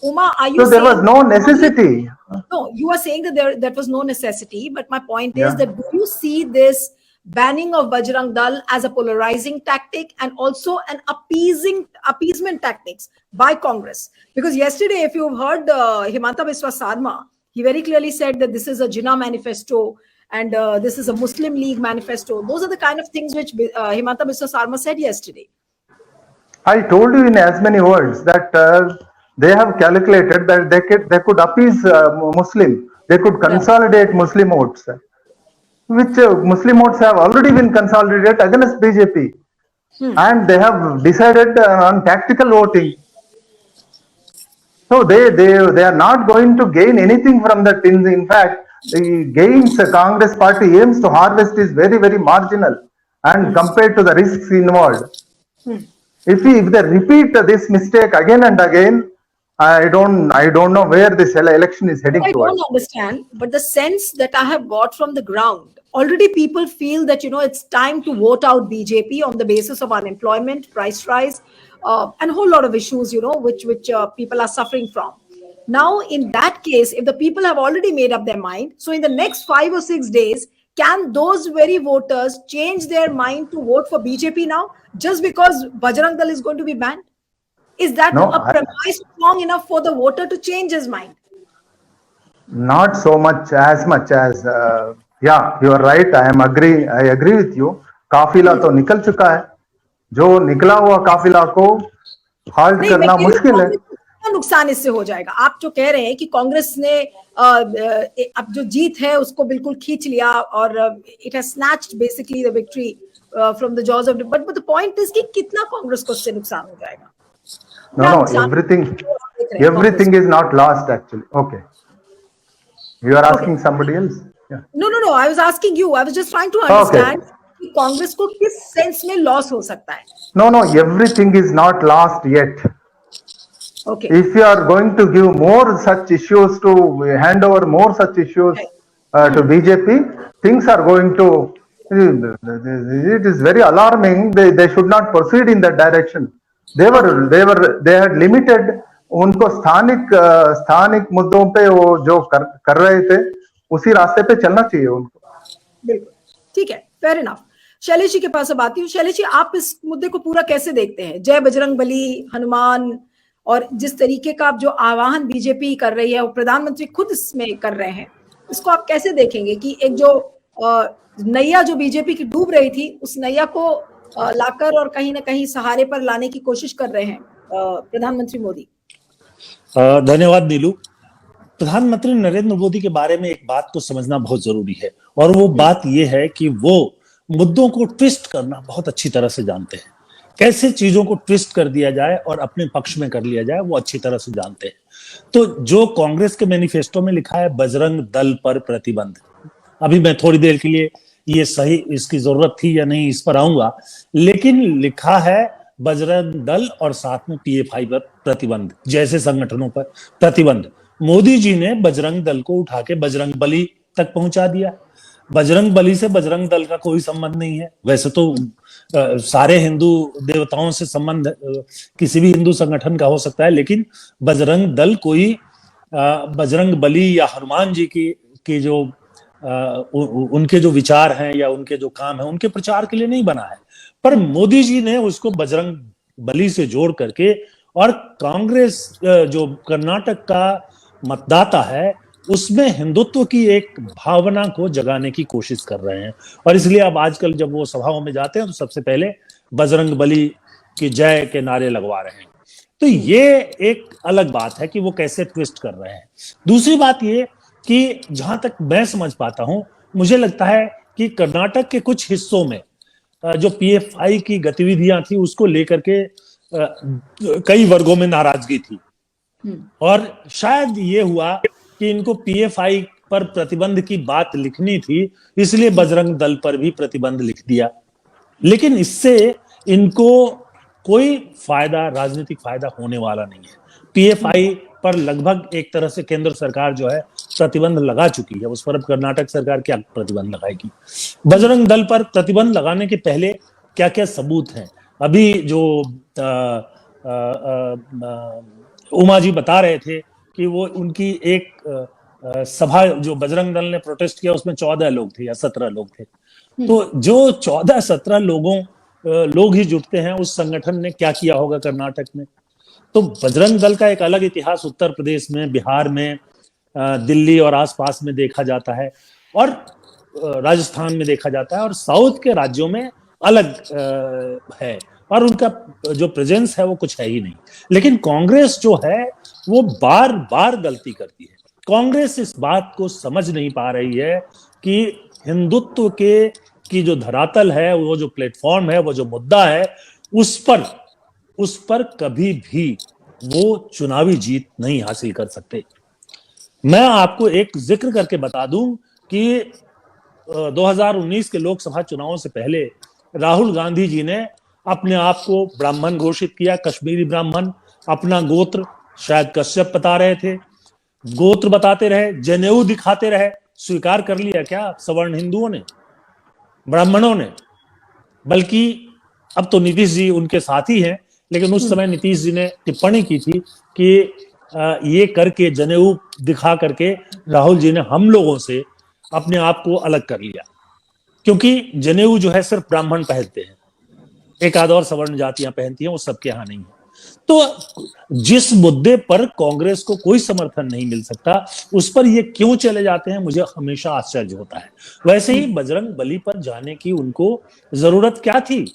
Uma, are you So there saying was no necessity. No, you are saying that that was no necessity, but my point Yeah. is that do you see this banning of Bajrang Dal as a polarizing tactic and also an appeasement tactics by Congress? Because yesterday, if you've heard Himanta Biswa Sarma, he very clearly said that this is a Jinnah manifesto and this is a Muslim League manifesto. Those are the kind of things which Himanta Biswa Sarma said yesterday. I told you in as many words that they have calculated that they could appease Muslim, they could consolidate Muslim votes, which Muslim votes have already been consolidated against BJP, and they have decided on tactical voting. So they are not going to gain anything from that. In fact, the gains Congress party aims to harvest is very, very marginal, and compared to the risks involved. If they repeat this mistake again and again, I don't know where this election is heading towards. I don't understand, but the sense that I have got from the ground, already people feel that it's time to vote out BJP on the basis of unemployment, price rise, and a whole lot of issues, which people are suffering from. Now, in that case, if the people have already made up their mind, so in the next 5 or 6 days, can those very voters change their mind to vote for BJP now just because Bajrang Dal is going to be banned? Is that a premise strong enough for the voter to change his mind? Not so much as yeah, you are right. I agree with you. काफिला तो निकल चुका है. जो निकला हुआ काफिला को halt करना मुश्किल है. नुकसान इससे हो जाएगा. आप जो कह रहे हैं कि कांग्रेस ने अब जो जीत है उसको बिल्कुल खींच लिया और it has snatched basically the victory from the jaws of but the point is कि कितना कांग्रेस को इससे नुकसान हो जाएगा? No, everything is not lost actually. Okay. You are asking somebody else? Yeah. No. I was asking you. I was just trying to understand कि कांग्रेस को किस सेंस में लॉस हो सकता है? No, everything is not lost yet. Okay. If you are going to give more such issues hand over more such issues to BJP, things are going to. It is very alarming. They should not proceed in that direction. They had limited. उनको स्थानिक मुद्दों पे वो जो कर रहे थे उसी रास्ते पे चलना चाहिए उनको. बिल्कुल ठीक है, फेयर इनफ. शैलेश जी के पास अब आती हूँ. शैलेश जी, आप इस मुद्दे को पूरा कैसे देखते हैं? जय बजरंग बली, हनुमान और जिस तरीके का जो आह्वान बीजेपी कर रही है और प्रधानमंत्री खुद इसमें कर रहे हैं, इसको आप कैसे देखेंगे कि एक जो नैया जो बीजेपी की डूब रही थी उस नैया को लाकर और कहीं ना कहीं सहारे पर लाने की कोशिश कर रहे हैं प्रधानमंत्री मोदी? धन्यवाद नीलू. प्रधानमंत्री नरेंद्र मोदी के बारे में एक बात को समझना बहुत जरूरी है और वो बात ये है कि वो मुद्दों को ट्विस्ट करना बहुत अच्छी तरह से जानते हैं. कैसे चीजों को ट्विस्ट कर दिया जाए और अपने पक्ष में कर लिया जाए वो अच्छी तरह से जानते हैं. तो जो कांग्रेस के मैनिफेस्टो में लिखा है बजरंग दल पर प्रतिबंध, अभी मैं थोड़ी देर के लिए ये सही इसकी जरूरत थी या नहीं इस पर आऊंगा, लेकिन लिखा है बजरंग दल और साथ में पीएफआई पर प्रतिबंध जैसे संगठनों पर प्रतिबंध. मोदी जी ने बजरंग दल को उठा के बजरंग बली तक पहुंचा दिया. बजरंग बली से बजरंग दल का कोई संबंध नहीं है. वैसे तो सारे हिंदू देवताओं से संबंध किसी भी हिंदू संगठन का हो सकता है, लेकिन बजरंग दल कोई बजरंग बली या हनुमान जी की जो उनके जो विचार हैं या उनके जो काम है उनके प्रचार के लिए नहीं बना है. पर मोदी जी ने उसको बजरंग बली से जोड़ करके और कांग्रेस जो कर्नाटक का मतदाता है उसमें हिंदुत्व की एक भावना को जगाने की कोशिश कर रहे हैं. और इसलिए अब आजकल जब वो सभाओं में जाते हैं तो सबसे पहले बजरंग बली की जय के नारे लगवा रहे हैं. तो ये एक अलग बात है कि वो कैसे ट्विस्ट कर रहे हैं. दूसरी बात ये कि जहां तक मैं समझ पाता हूं, मुझे लगता है कि कर्नाटक के कुछ हिस्सों में जो पीएफआई की गतिविधियां थी उसको लेकर के कई वर्गों में नाराजगी थी और शायद ये हुआ कि इनको पीएफआई पर प्रतिबंध की बात लिखनी थी, इसलिए बजरंग दल पर भी प्रतिबंध लिख दिया. लेकिन इससे इनको कोई फायदा, राजनीतिक फायदा होने वाला नहीं है. पीएफआई पर लगभग एक तरह से केंद्र सरकार जो है प्रतिबंध लगा चुकी है. उस पर अब कर्नाटक सरकार क्या प्रतिबंध लगाएगी? बजरंग दल पर प्रतिबंध लगाने के पहले क्या क्या सबूत हैं? अभी जो उमा जी बता रहे थे कि वो उनकी एक सभा जो बजरंग दल ने प्रोटेस्ट किया उसमें 14 लोग थे या 17 लोग थे। तो जो 14-17 लोग ही जुटते हैं, उस संगठन ने क्या किया होगा कर्नाटक में। तो बजरंग दल का एक अलग इतिहास उत्तर प्रदेश में, बिहार में, दिल्ली और आसपास में देखा जाता है, और राजस्थान में देखा जाता है, और साउथ के राज्यों में अलग है, और उनका जो प्रेजेंस है वो कुछ है ही नहीं। लेकिन कांग्रेस जो है वो बार बार गलती करती है। कांग्रेस इस बात को समझ नहीं पा रही है कि हिंदुत्व की जो धरातल है, वो जो प्लेटफॉर्म है, वो जो मुद्दा है, उस पर कभी भी वो चुनावी जीत नहीं हासिल कर सकते। मैं आपको एक जिक्र करके बता दूं कि 2019 के लोकसभा चुनावों से पहले राहुल गांधी जी ने अपने आप को ब्राह्मण घोषित किया, कश्मीरी ब्राह्मण। अपना गोत्र शायद कश्यप बता रहे थे, गोत्र बताते रहे, जनेऊ दिखाते रहे। स्वीकार कर लिया क्या सवर्ण हिंदुओं ने, ब्राह्मणों ने? बल्कि अब तो नीतीश जी उनके साथी हैं, लेकिन उस समय नीतीश जी ने टिप्पणी की थी कि ये करके, जनेऊ दिखा करके राहुल जी ने हम लोगों से अपने आप को अलग कर लिया, क्योंकि जनेऊ जो है सिर्फ ब्राह्मण पहनते हैं, एक आध और सवर्ण जातियां पहनती हैं, वो सबके यहां नहीं है। तो जिस मुद्दे पर कांग्रेस को कोई समर्थन नहीं मिल सकता, उस पर ये क्यों चले जाते हैं, मुझे हमेशा आश्चर्य होता है। वैसे ही बजरंग बली पर जाने की उनको जरूरत क्या थी?